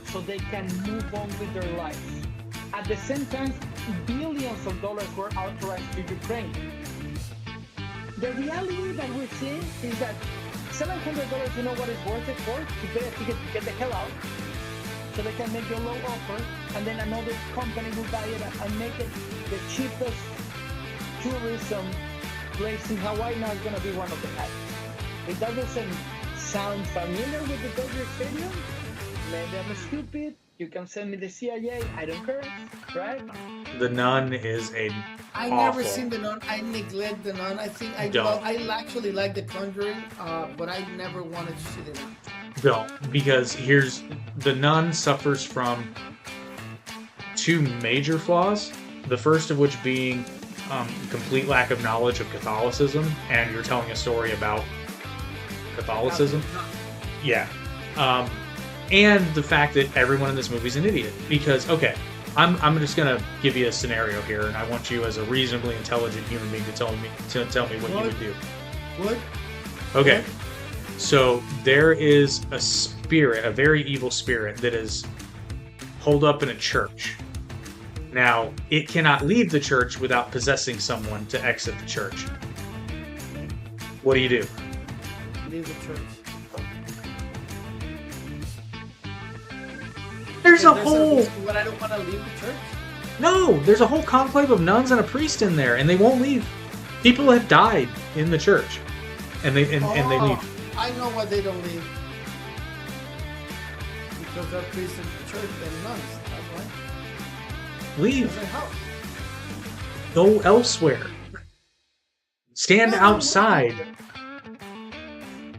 so they can move on with their lives. At the same time, billions of dollars were authorized to Ukraine. The reality that we're seeing is that $700, you know what it's worth it for? To pay a ticket to get the hell out, so they can make you a low offer, and then another company will buy it and make it the cheapest tourism place in Hawaii. Now it's going to be one of the highest. If that doesn't sound familiar with the Dodger Stadium, maybe I'm stupid. You can send me the CIA. I don't care, right? The Nun is a I awful. never seen The Nun. I neglect The Nun. I think I actually like The Conjuring, but I never wanted to see The Nun. Don't, because The Nun suffers from two major flaws. The first of which being complete lack of knowledge of Catholicism, and you're telling a story about Catholicism. Yeah. And the fact that everyone in this movie is an idiot. Because, okay, I'm just gonna give you a scenario here, and I want you, as a reasonably intelligent human being, to tell me what you would do. What? Okay. What? So there is a spirit, a very evil spirit, that is holed up in a church. Now, it cannot leave the church without possessing someone to exit the church. What do you do? Leave the church. There's a whole... But I don't want to leave the church? No, there's a whole conclave of nuns and a priest in there, and they won't leave. People have died in the church, and they leave. I know why they don't leave. Because they're priests in the church and nuns. That's why. Leave. Their house. Go elsewhere. Stand outside.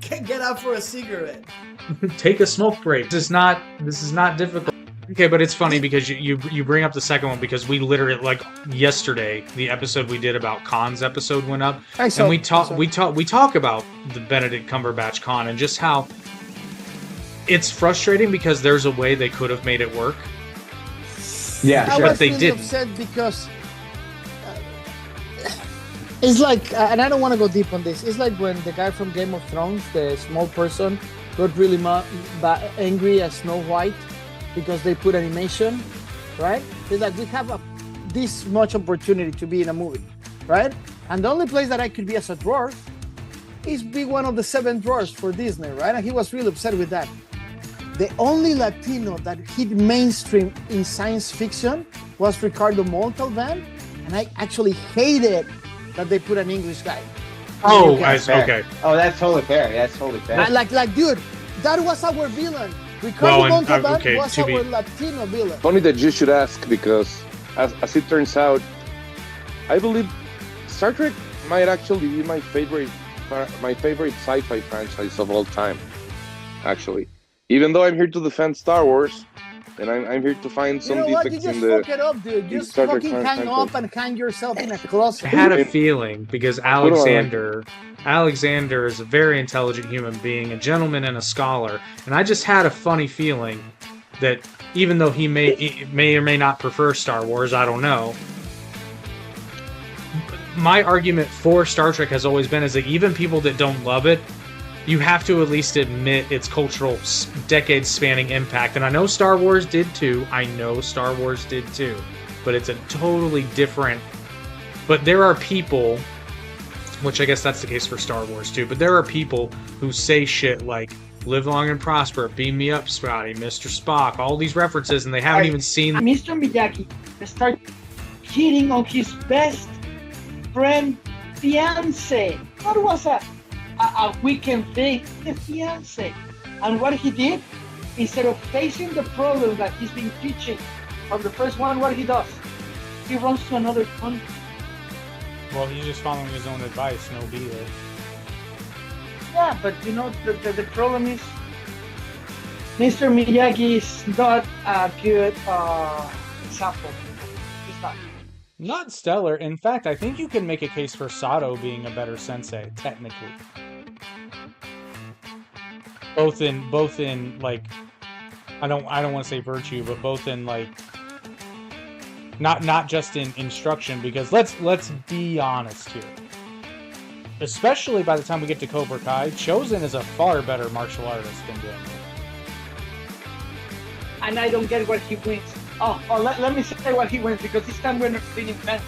Can't get out for a cigarette. Take a smoke break. This is not difficult. Okay, but it's funny because you bring up the second one, because we literally, like, yesterday, the episode we did about Khan's episode went up, and we talk about the Benedict Cumberbatch Khan and just how it's frustrating because there's a way they could have made it work. Yeah, I sure. was they really didn't. upset because it's like, and I don't want to go deep on this. It's like when the guy from Game of Thrones, the small person, got really angry at Snow White because they put animation, right? It's like, we have this much opportunity to be in a movie, right? And the only place that I could be as a dwarf is be one of the 7 dwarfs for Disney, right? And he was really upset with that. The only Latino that hit mainstream in science fiction was Ricardo Montalban, and I actually hated that they put an English guy. Oh, okay. Oh, that's totally fair. That's totally fair. Like, dude, that was our villain. Ricardo Montalban was our Latino villain. Funny that you should ask, because as it turns out, I believe Star Trek might actually be my favorite sci-fi franchise of all time. Actually, even though I'm here to defend Star Wars, and I'm here to find some defects in the. You just fuck it up, dude. You just fucking hang up and hang yourself in a closet. I had a feeling, because Alexander is a very intelligent human being, a gentleman and a scholar, and I just had a funny feeling that even though he may or may not prefer Star Wars, I don't know. My argument for Star Trek has always been is that even people that don't love it, you have to at least admit its cultural decades-spanning impact. And I know Star Wars did too. But it's a totally different... But there are people, which I guess that's the case for Star Wars too, but there are people who say shit like, live long and prosper, beam me up, Scotty, Mr. Spock, all these references, and they haven't even seen... Mr. Miyagi started hitting on his best friend fiance. That was a weekend thing, the fiance. And what he did, instead of facing the problem that he's been teaching from the first one, what he does, he runs to another country. Well, he's just following his own advice. No be there. Yeah, but you know the problem is Mr. Miyagi is not a good example. He's not. Not stellar. In fact, I think you can make a case for Sato being a better sensei, technically. Both in like, I don't want to say virtue, but both in like, not just in instruction, because let's be honest here. Especially by the time we get to Cobra Kai, Chosen is a far better martial artist than Daniel. And I don't get what he wins. Let me say what he wins, because this time we're not feeling fancy.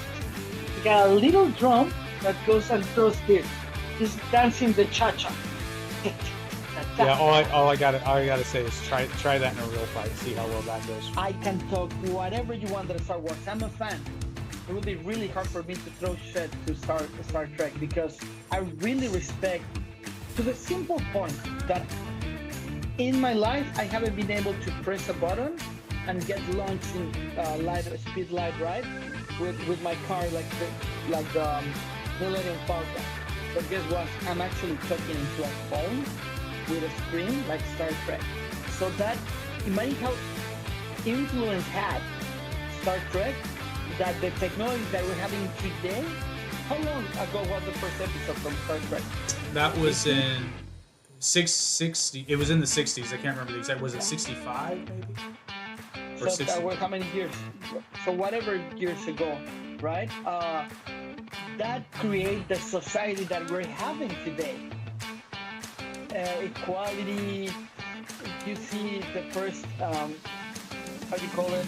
We got a little drum that goes and does this. He's dancing the cha-cha. Yeah, all I gotta say is try that in a real fight. See how well that goes. I can talk whatever you want that Star Wars. I'm a fan. It would be really hard for me to throw shit to Star Trek, because I really respect, to the simple point that in my life I haven't been able to press a button and get launched in speed light ride with my car like the Millennium Falcon. But guess what? I'm actually talking into a phone with a screen like Star Trek. So that, imagine how influence had Star Trek, that the technology that we're having today. How long ago was the first episode from Star Trek? That was in 660. It was in the 60s. I can't remember the exact. Was it 65 maybe? Or So 60? that was how many years? So whatever years ago, right? That create the society that we're having today. Equality. You see the first, how do you call it?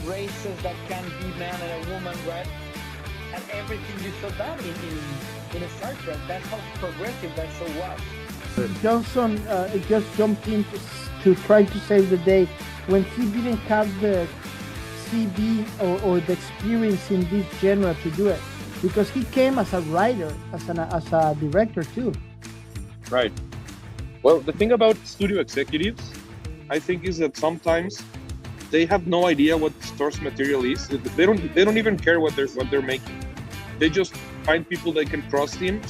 Races that can be man and a woman, right? And everything you saw that in a Star Trek. That's how progressive that show was. Johnson just jumped in to try to save the day when he didn't have the CB or the experience in this genre to do it, because he came as a writer, as a director too. Right. Well, the thing about studio executives, I think, is that sometimes they have no idea what the source material is. They don't even care what they're making. They just find people they can trust in,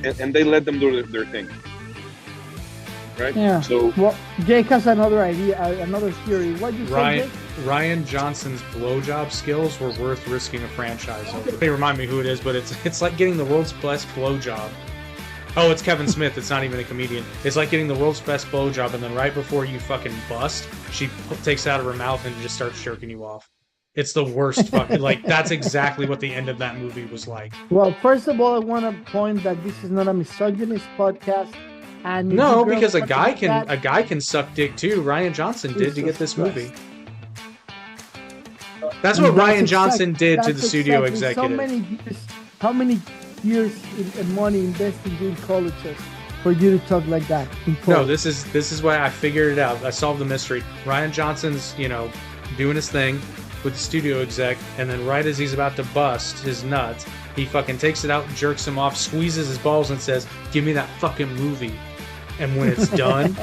and they let them do their thing. Right? Yeah. So, well, Jake has another idea, another theory. What you say, Jake? Ryan Johnson's blowjob skills were worth risking a franchise over. They remind me who it is, but it's like getting the world's best blowjob. Oh, it's Kevin Smith. It's not even a comedian. It's like getting the world's best blowjob, and then right before you fucking bust, she takes it out of her mouth and just starts jerking you off. It's the worst fucking, like, that's exactly what the end of that movie was like. Well, first of all, I want to point that this is not a misogynist podcast. And no, because a guy can suck dick too. Ryan Johnson did to get this movie. That's what Ryan Johnson did to the studio executive. How many years and money invested in colleges for you to talk like that? No, this is why I figured it out. I solved the mystery. Ryan Johnson's, doing his thing with the studio exec, and then right as he's about to bust his nuts, he fucking takes it out, jerks him off, squeezes his balls, and says, "Give me that fucking movie. And when it's done,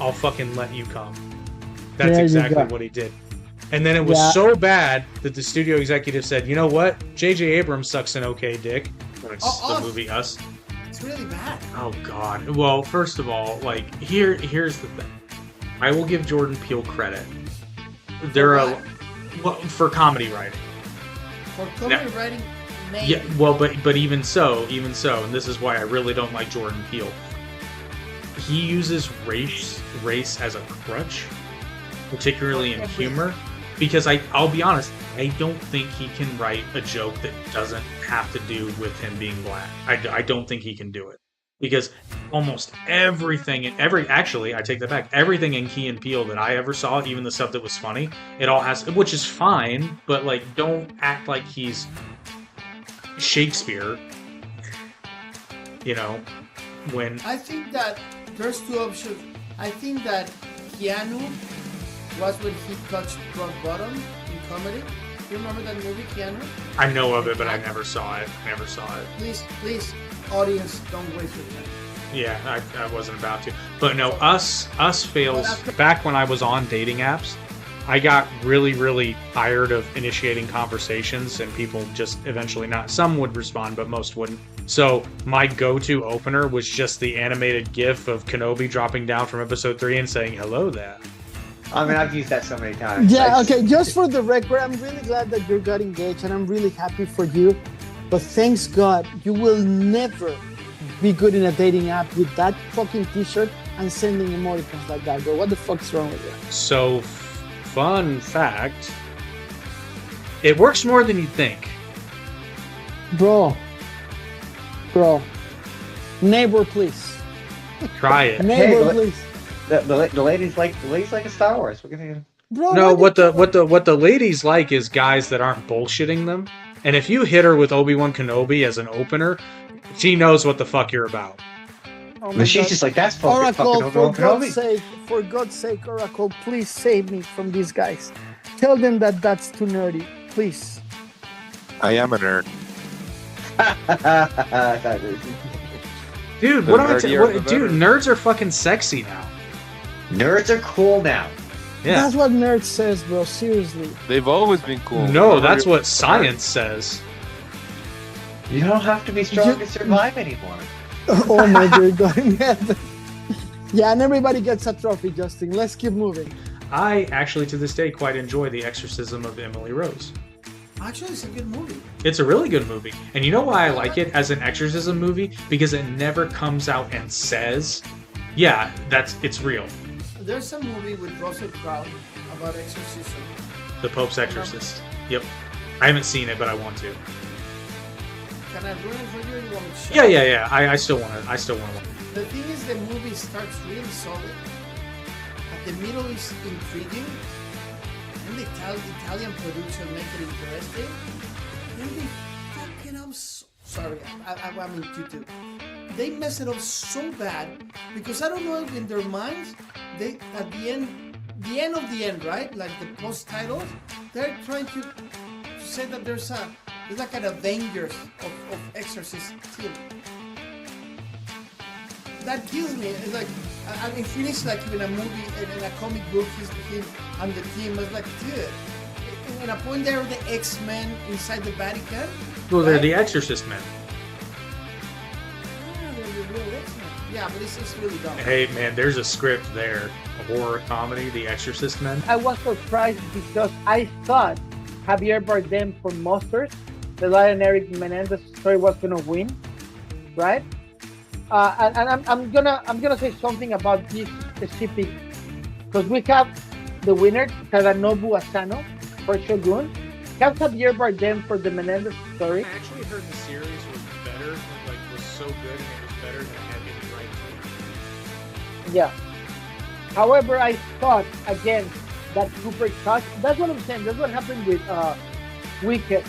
I'll fucking let you come." That's exactly what he did. And then it was so bad that the studio executive said, "You know what? J.J. Abrams sucks an okay dick." It's the movie Us. It's really bad. Oh, God. Well, first of all, like, here's the thing. I will give Jordan Peele credit. For comedy writing. For comedy writing, maybe. Yeah, well, but even so, and this is why I really don't like Jordan Peele. He uses race as a crutch, particularly in humor, because I'll be honest, I don't think he can write a joke that doesn't have to do with him being black. I don't think he can do it, because almost everything, actually, I take that back. Everything in Key and Peele that I ever saw, even the stuff that was funny, it all has, which is fine, but like, don't act like he's Shakespeare. When I think that there's two options. I think that Keanu was when he touched rock bottom in comedy. Do you remember that movie, Keanu? I know of it, but I never saw it. Please, audience, don't waste your time. Yeah, I wasn't about to. But no, Us fails. Back when I was on dating apps, I got really, really tired of initiating conversations and people just eventually not. Some would respond, but most wouldn't. So my go-to opener was just the animated GIF of Kenobi dropping down from episode 3 and saying, "Hello there." I mean, I've used that so many times. Yeah, okay, just for the record, I'm really glad that you got engaged and I'm really happy for you. But thanks God, you will never be good in a dating app with that fucking t-shirt and sending emoticons like that, bro. What the fuck's wrong with you? So, fun fact, it works more than you'd think. Bro. Neighbor, please. Try it. Neighbor, Hey, please. The ladies like a Star Wars. What can you? Bro, No, what the ladies like is guys that aren't bullshitting them. And if you hit her with Obi-Wan Kenobi as an opener, she knows what the fuck you're about. Oh But she's just like, that's fucking Oracle, Obi-Wan Kenobi. for God's sake, Oracle, please save me from these guys. Tell them that that's too nerdy, please. I am a nerd. Dude, The what am I nerdier the dude, better. nerds are fucking sexy now. Nerds are cool now. Yeah. That's what nerd says, bro. Seriously. They've always been cool. No, that's what science says. You don't have to be strong to survive anymore. Oh my dear God. Yeah, and everybody gets a trophy, Justin. Let's keep moving. I actually, to this day, quite enjoy The Exorcism of Emily Rose. Actually, it's a good movie. It's a really good movie. And you know why I like it as an exorcism movie? Because it never comes out and says, yeah, it's real. There's a movie with Russell Crowe about exorcism. The Pope's Exorcist. Yep. I haven't seen it, but I want to. Can I ruin it for you? Or you want me to show Yeah. I still want to. The thing is, the movie starts really solid. At the middle is intriguing. And the Italian production make it interesting. And they fuck it up. Sorry, I'm in Q2. They mess it up so bad because I don't know if in their minds, they at the end of the end, right? Like the post titles, they're trying to say that there's like an Avengers of Exorcist team. That kills me. It's like I mean, finished like in a movie in a comic book. He's him and the team. It's like, dude. In a point, they're the X-Men inside the Vatican. Well, they're the Exorcist men. They're the real X-Men. Yeah, but it's really dumb. Hey, man, there's a script there. A horror comedy, The Exorcist Men. I was surprised because I thought Javier Bardem for Monsters, the Lion Eric Menendez story, was gonna win, right? And I'm gonna say something about this specific because we have the winner Tadanobu Asano for Shogun. We have Javier Bardem for the Menendez story. I actually heard the series was better, like was so good and it was better than it had any right to. Yeah. However, I thought again that Cooper Cox. That's what I'm saying. That's what happened with Wicked.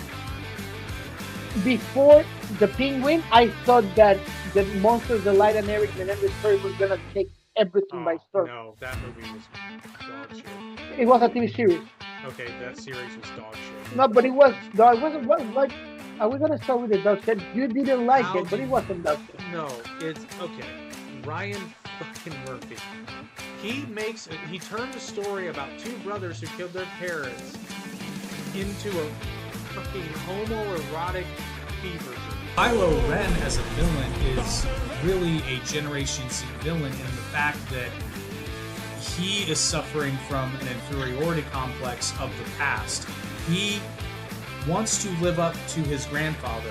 Before the Penguin, I thought that the Monsters, the Light and Eric Menendez story was gonna take everything by storm. No, that movie was dog shit. It was a TV series. Okay, that series was dog shit. No, but it was. No, it wasn't. Like, are we gonna start with the dog shit? You didn't like it, but it wasn't dog shit. No, it's okay. Ryan fucking Murphy. He turned a story about two brothers who killed their parents into a fucking homoerotic fever dream. Kylo Ren as a villain is really a Generation Z villain in the fact that he is suffering from an inferiority complex of the past. He wants to live up to his grandfather,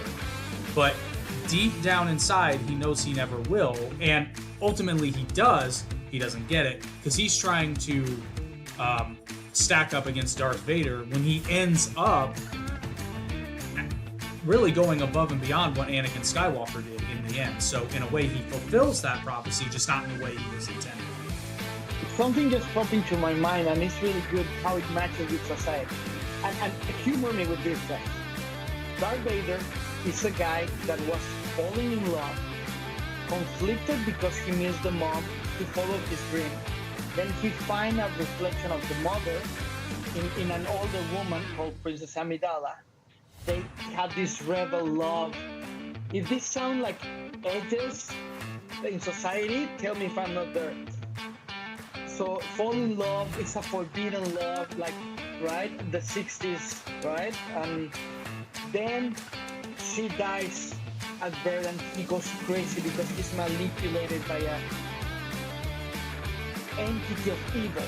but deep down inside, he knows he never will, and ultimately he does. He doesn't get it because he's trying to stack up against Darth Vader when he ends up really going above and beyond what Anakin Skywalker did in the end. So in a way, he fulfills that prophecy, just not in the way he was intended. Something just popped into my mind, and it's really good how it matches with society. And humor me with this, guys. Darth Vader is a guy that was falling in love, conflicted because he missed the mom to follow his dream. Then he finds a reflection of the mother in an older woman called Princess Amidala. They had this rebel love. If this sounds like edges in society, tell me if I'm not there. So fall in love is a forbidden love, like, right? The 60s, right? And then she dies at birth and he goes crazy because he's manipulated by a entity of evil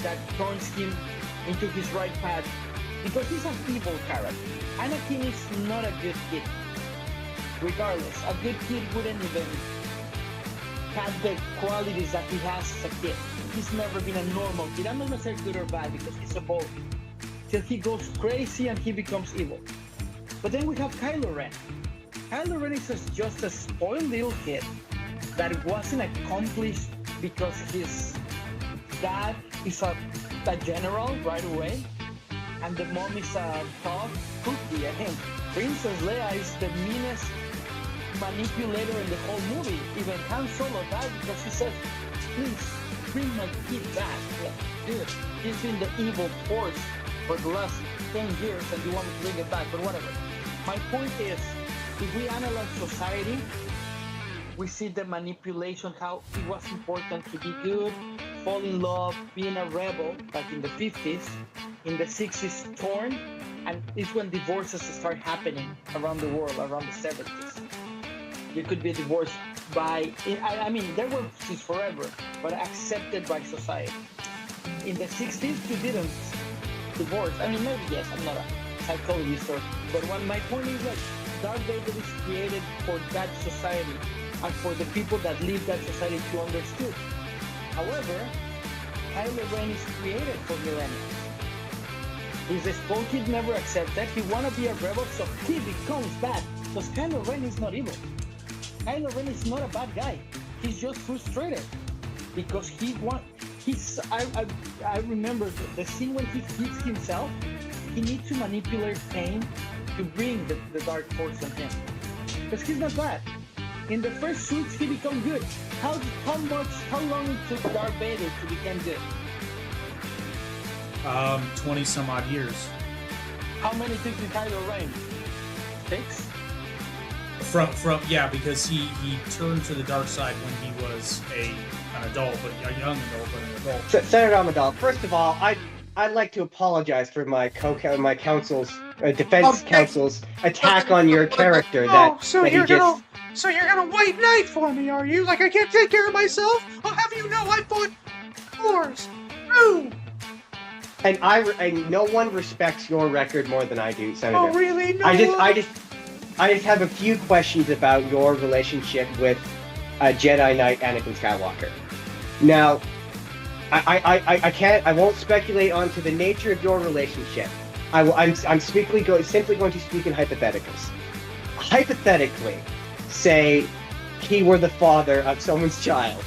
that turns him into his right path because he's an evil character. Anakin is not a good kid. Regardless, a good kid wouldn't even have the qualities that he has as a kid. He's never been a normal kid. I'm not gonna say good or bad because he's evolving. Till he goes crazy and he becomes evil. But then we have Kylo Ren. Kylo Ren is just a spoiled little kid that wasn't accomplished because his dad is a general right away, and the mom is a tough cookie. I think Princess Leia is the meanest manipulator in the whole movie. Even Han Solo died because he says, please bring my kid back. Like, dude, he's been the evil force for the last 10 years and you want me to bring it back, but whatever. My point is, if we analyze society, we see the manipulation, how it was important to be good, fall in love, being a rebel, like in the 50s, in the 60s, torn, and it's when divorces start happening around the world, around the 70s. You could be divorced by, I mean, there were since forever, but accepted by society. In the 60s, you didn't divorce. I mean, maybe yes, I'm not a psychologist, but my point is like, Darth Vader is created for that society and for the people that live that society to understand. However, Kylo Ren is created for millennials. His despotic kid never accepted. He wanna be a rebel, so he becomes bad. Because Kylo Ren is not evil. Kylo Ren is not a bad guy. He's just frustrated because I remember the scene when he hits himself. He needs to manipulate pain to bring the dark force on him. Because he's not bad. In the first suits, he become good. How long it took Darth Vader to become good? 20 some odd years. How many took to Kylo Ren? 6? Yeah, because he turned to the dark side when he was an adult, but a young adult, but an adult. Senator Amadal, first of all, I'd like to apologize for my counsel's defense counsel's attack on your character. So you're gonna white knight for me, are you? Like I can't take care of myself? I'll have you know I fought wars. Ooh. And no one respects your record more than I do, Senator. Oh really? No. I just have a few questions about your relationship with Jedi Knight Anakin Skywalker. Now, I won't speculate onto the nature of your relationship. I'm simply going to speak in hypotheticals. Hypothetically, say he were the father of someone's child.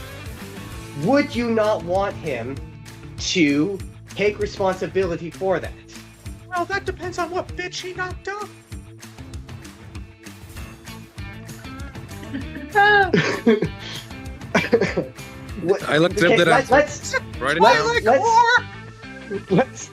Would you not want him to take responsibility for that? Well, that depends on what bitch he knocked up. I like to that answer. Right now. Let's